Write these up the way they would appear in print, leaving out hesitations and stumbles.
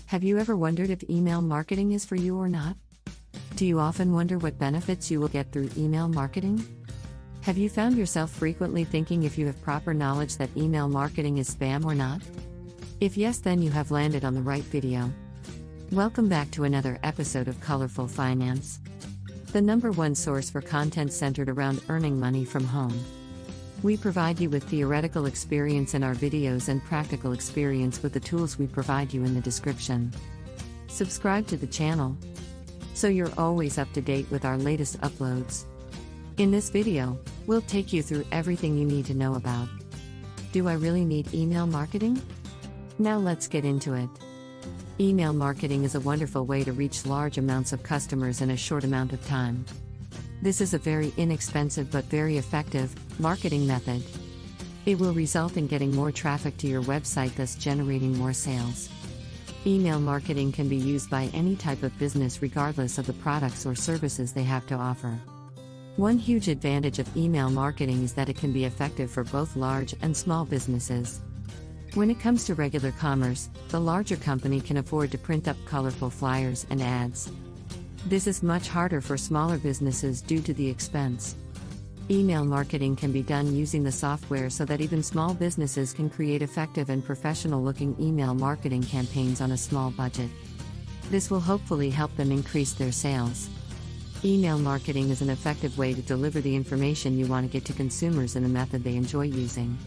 Have you ever wondered if email marketing is for you or not? Do you often wonder what benefits you will get through email marketing? Have you found yourself frequently thinking if you have proper knowledge that email marketing is spam or not? If yes, then you have landed on the right video. Welcome back to another episode of Colorful Finance, the #1 source for content centered around earning money from home. We provide you with theoretical experience in our videos and practical experience with the tools we provide you in the description. Subscribe to the channel so you're always up to date with our latest uploads. In this video, we'll take you through everything you need to know about. Do I really need email marketing? Now let's get into it. Email marketing is a wonderful way to reach large amounts of customers in a short amount of time. This is a very inexpensive but very effective marketing method. It will result in getting more traffic to your website, thus generating more sales. Email marketing can be used by any type of business regardless of the products or services they have to offer. One huge advantage of email marketing is that it can be effective for both large and small businesses. When it comes to regular commerce, the larger company can afford to print up colorful flyers and ads. This is much harder for smaller businesses due to the expense. Email marketing can be done using the software so that even small businesses can create effective and professional-looking email marketing campaigns on a small budget. This will hopefully help them increase their sales. Email marketing is an effective way to deliver the information you want to get to consumers in a method they enjoy using.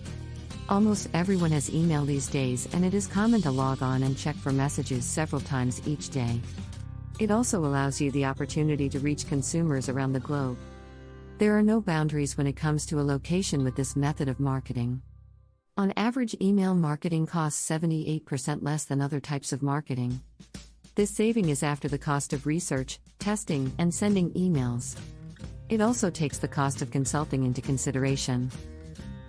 Almost everyone has email these days, and it is common to log on and check for messages several times each day. It also allows you the opportunity to reach consumers around the globe. There are no boundaries when it comes to a location with this method of marketing. On average, email marketing costs 78% less than other types of marketing. This saving is after the cost of research, testing, and sending emails. It also takes the cost of consulting into consideration.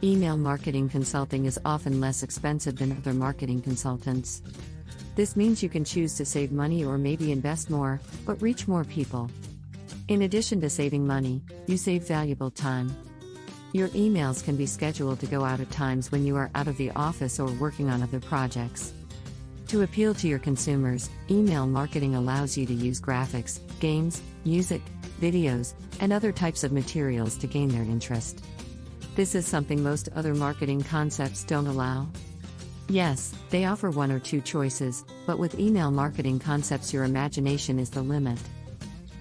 Email marketing consulting is often less expensive than other marketing consultants. This means you can choose to save money or maybe invest more, but reach more people. In addition to saving money, you save valuable time. Your emails can be scheduled to go out at times when you are out of the office or working on other projects. To appeal to your consumers, email marketing allows you to use graphics, games, music, videos, and other types of materials to gain their interest. This is something most other marketing concepts don't allow. Yes, they offer one or two choices, but with email marketing concepts your imagination is the limit.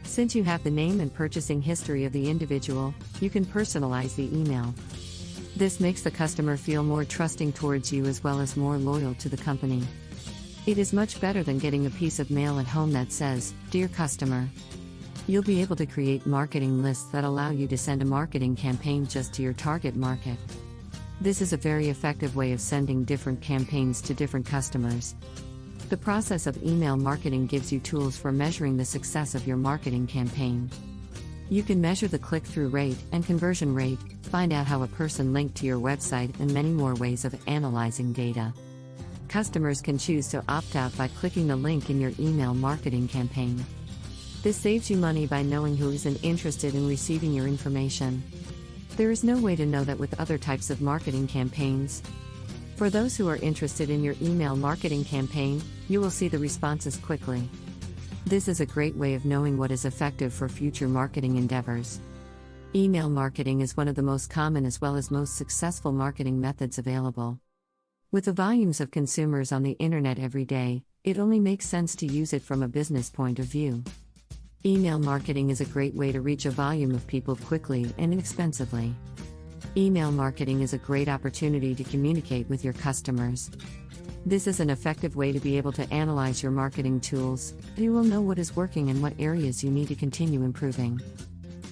Since you have the name and purchasing history of the individual, you can personalize the email. This makes the customer feel more trusting towards you as well as more loyal to the company. It is much better than getting a piece of mail at home that says, "Dear customer." You'll be able to create marketing lists that allow you to send a marketing campaign just to your target market. This is a very effective way of sending different campaigns to different customers. The process of email marketing gives you tools for measuring the success of your marketing campaign. You can measure the click-through rate and conversion rate, find out how a person linked to your website, and many more ways of analyzing data. Customers can choose to opt out by clicking the link in your email marketing campaign. This saves you money by knowing who isn't interested in receiving your information. There is no way to know that with other types of marketing campaigns. For those who are interested in your email marketing campaign, you will see the responses quickly. This is a great way of knowing what is effective for future marketing endeavors. Email marketing is one of the most common as well as most successful marketing methods available. With the volumes of consumers on the internet every day, it only makes sense to use it from a business point of view. Email marketing is a great way to reach a volume of people quickly and inexpensively. Email marketing is a great opportunity to communicate with your customers. This is an effective way to be able to analyze your marketing tools. You will know what is working and what areas you need to continue improving.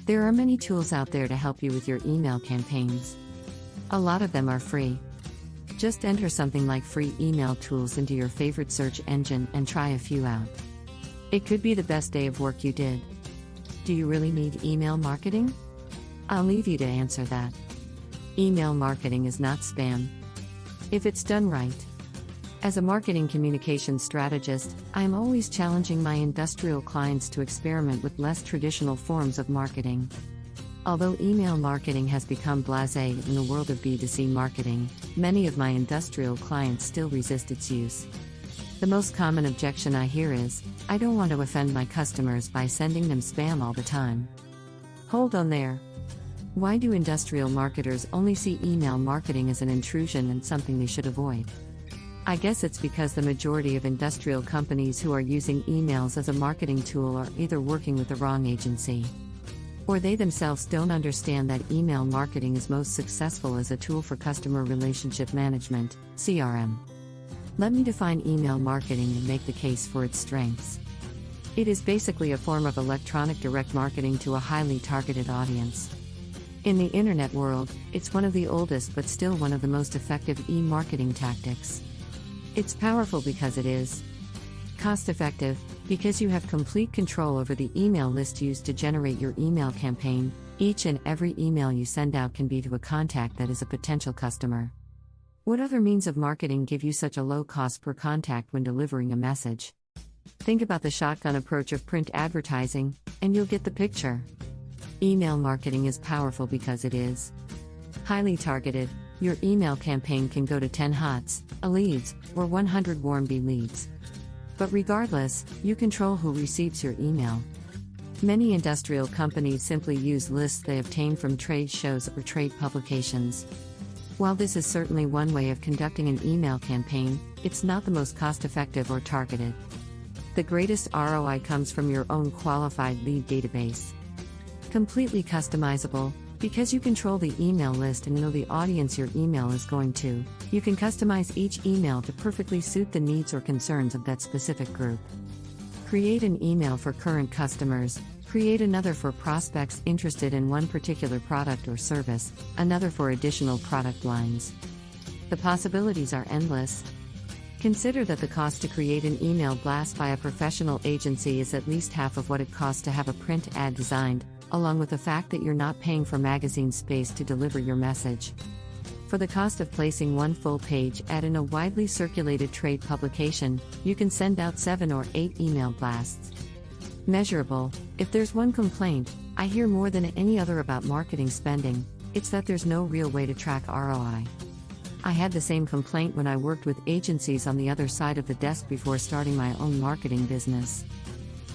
There are many tools out there to help you with your email campaigns. A lot of them are free. Just enter something like free email tools into your favorite search engine and try a few out. It could be the best day of work you did. Do you really need email marketing? I'll leave you to answer that. Email marketing is not spam, if it's done right. As a marketing communications strategist, I am always challenging my industrial clients to experiment with less traditional forms of marketing. Although email marketing has become blasé in the world of B2C marketing, many of my industrial clients still resist its use. The most common objection I hear is, I don't want to offend my customers by sending them spam all the time. Hold on there. Why do industrial marketers only see email marketing as an intrusion and something they should avoid? I guess it's because the majority of industrial companies who are using emails as a marketing tool are either working with the wrong agency, or they themselves don't understand that email marketing is most successful as a tool for customer relationship management, CRM. Let me define email marketing and make the case for its strengths. It is basically a form of electronic direct marketing to a highly targeted audience. In the internet world, it's one of the oldest but still one of the most effective e-marketing tactics. It's powerful because it is cost-effective, because you have complete control over the email list used to generate your email campaign. Each and every email you send out can be to a contact that is a potential customer. What other means of marketing give you such a low cost per contact when delivering a message? Think about the shotgun approach of print advertising, and you'll get the picture. Email marketing is powerful because it is highly targeted. Your email campaign can go to 10 HOTs, leads, or 100 warm bee leads. But regardless, you control who receives your email. Many industrial companies simply use lists they obtain from trade shows or trade publications. While this is certainly one way of conducting an email campaign, it's not the most cost-effective or targeted. The greatest ROI comes from your own qualified lead database. Completely customizable, because you control the email list and know the audience your email is going to, you can customize each email to perfectly suit the needs or concerns of that specific group. Create an email for current customers, create another for prospects interested in one particular product or service, another for additional product lines. The possibilities are endless. Consider that the cost to create an email blast by a professional agency is at least half of what it costs to have a print ad designed, along with the fact that you're not paying for magazine space to deliver your message. For the cost of placing one full-page ad in a widely circulated trade publication, you can send out 7 or 8 email blasts. Measurable. If there's one complaint I hear more than any other about marketing spending, it's that there's no real way to track ROI. I had the same complaint when I worked with agencies on the other side of the desk before starting my own marketing business.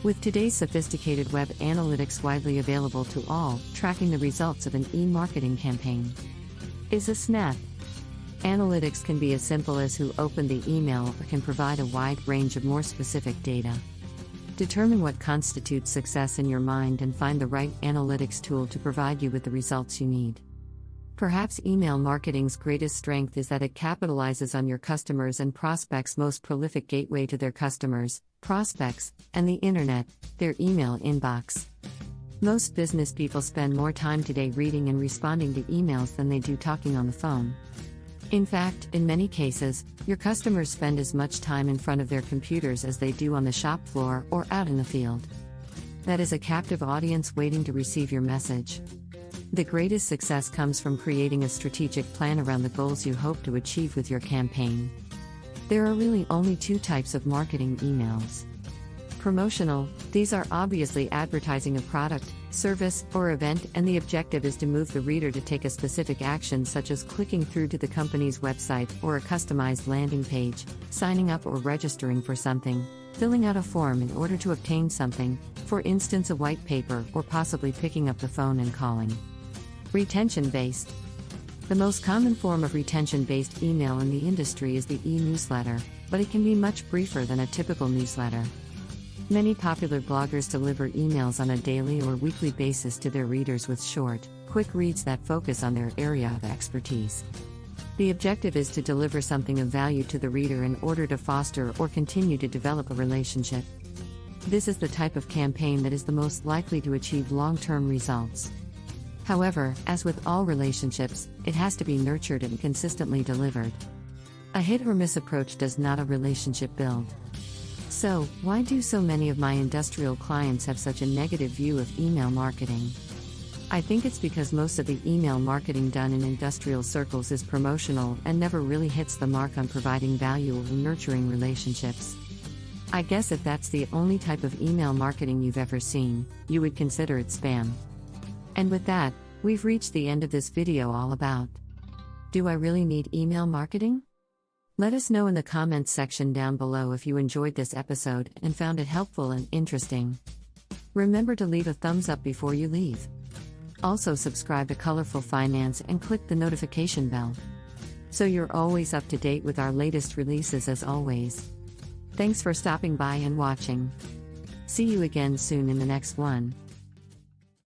With today's sophisticated web analytics widely available to all, tracking the results of an e-marketing campaign is a snap. Analytics can be as simple as who opened the email or can provide a wide range of more specific data. Determine what constitutes success in your mind and find the right analytics tool to provide you with the results you need. Perhaps email marketing's greatest strength is that it capitalizes on your customers' and prospects' most prolific gateway to their customers, prospects, and the internet, their email inbox. Most business people spend more time today reading and responding to emails than they do talking on the phone. In fact, in many cases, your customers spend as much time in front of their computers as they do on the shop floor or out in the field. That is a captive audience waiting to receive your message. The greatest success comes from creating a strategic plan around the goals you hope to achieve with your campaign. There are really only 2 types of marketing emails. Promotional, these are obviously advertising a product, service, or event, and the objective is to move the reader to take a specific action such as clicking through to the company's website or a customized landing page, signing up or registering for something, filling out a form in order to obtain something, for instance a white paper, or possibly picking up the phone and calling. Retention-based. The most common form of retention-based email in the industry is the e-newsletter, but it can be much briefer than a typical newsletter. Many popular bloggers deliver emails on a daily or weekly basis to their readers with short, quick reads that focus on their area of expertise. The objective is to deliver something of value to the reader in order to foster or continue to develop a relationship. This is the type of campaign that is the most likely to achieve long-term results. However, as with all relationships, it has to be nurtured and consistently delivered. A hit-or-miss approach does not a relationship build. So, why do so many of my industrial clients have such a negative view of email marketing? I think it's because most of the email marketing done in industrial circles is promotional and never really hits the mark on providing value or nurturing relationships. I guess if that's the only type of email marketing you've ever seen, you would consider it spam. And with that, we've reached the end of this video all about: do I really need email marketing? Let us know in the comments section down below if you enjoyed this episode and found it helpful and interesting. Remember to leave a thumbs up before you leave. Also subscribe to Colorful Finance and click the notification bell, so you're always up to date with our latest releases as always. Thanks for stopping by and watching. See you again soon in the next one.